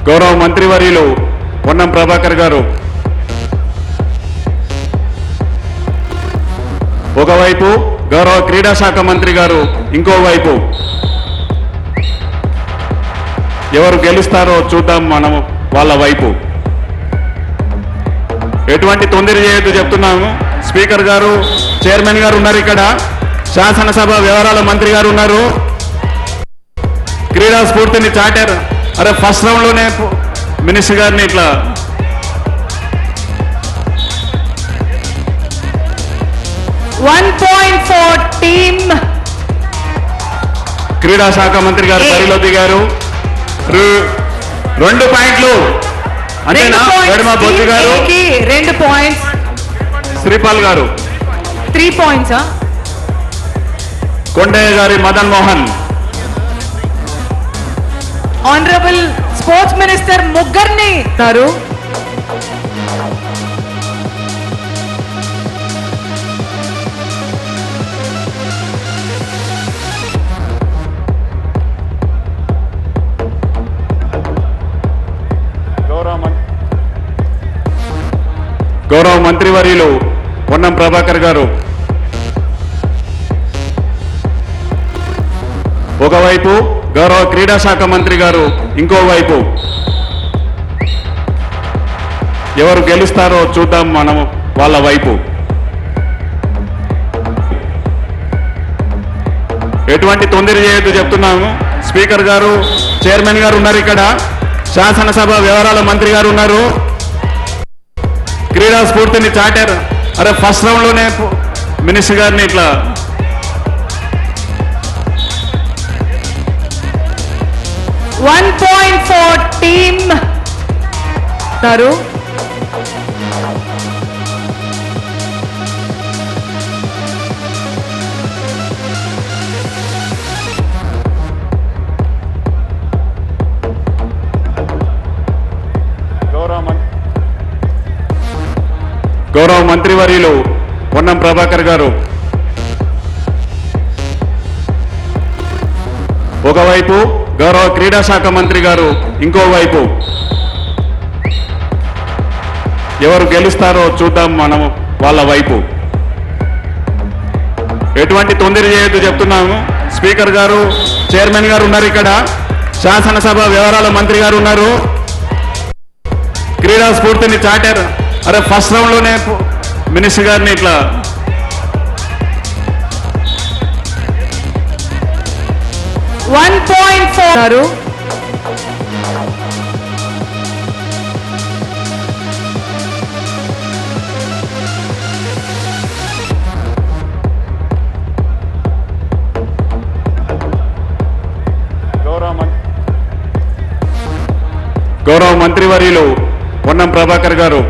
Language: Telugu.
గౌరవ మంత్రివర్యులు పొన్నం ప్రభాకర్ గారు ఒకవైపు, గౌరవ క్రీడా శాఖ మంత్రి గారు ఇంకోవైపు. ఎవరు గెలుస్తారో చూద్దాం మనం వాళ్ళ వైపు. ఎటువంటి తొందర చేయొద్దు చెప్తున్నాము. స్పీకర్ గారు, చైర్మన్ గారు ఉన్నారు ఇక్కడ, శాసనసభ వ్యవహారాల మంత్రి గారు ఉన్నారు. క్రీడా స్ఫూర్తిని చాటారు. అరే ఫస్ట్ రౌండ్ లోనే మినిస్టర్ గారిని ఇట్లా టీమ్. క్రీడా శాఖ మంత్రి గారు బరిలో దిగారు. 2 పాయింట్లు అంతేనా? గడిమ బొజ్జు గారు 2 పాయింట్స్, శ్రీపాల్ గారు 3 పాయింట్స్. కొండయ్య గారి Madan Mohan. Honourable sports minister ముగ్గురిని ఉన్నారు. గౌరవ మంత్రివర్యులు పొన్నం ప్రభాకర్ గారు ఒకవైపు, గౌరవ క్రీడా శాఖ మంత్రి గారు ఇంకోవైపు. ఎవరు గెలుస్తారో చూద్దాం మనం వాళ్ళ వైపు. ఎటువంటి తొందర చేయొద్దు చెప్తున్నాము. స్పీకర్ గారు, చైర్మన్ గారు ఉన్నారు ఇక్కడ, శాసనసభ వ్యవహారాల మంత్రి గారు ఉన్నారు. క్రీడా స్ఫూర్తిని చాటారు. అరే ఫస్ట్ రౌండ్ లోనే మినిస్టర్ గారిని ఇట్లా టీమ్. గౌరవ మంత్రివర్యులు పొన్నం ప్రభాకర్ గారు ఒకవైపు, గౌరవ క్రీడా శాఖ మంత్రి గారు ఇంకోవైపు. ఎవరు గెలుస్తారో చూద్దాం మనం వాళ్ళ వైపు. ఎటువంటి తొందర చేయొద్దు చెప్తున్నాము. స్పీకర్ గారు, చైర్మన్ గారు ఉన్నారు ఇక్కడ, శాసనసభ వ్యవహారాల మంత్రి గారు ఉన్నారు. క్రీడా స్ఫూర్తిని చాటారు. అరే ఫస్ట్ రౌండ్ లోనే మినిస్టర్ గారిని ఇట్లా గౌరవ మంత్రివర్యులు పొన్నం ప్రభాకర్ గారు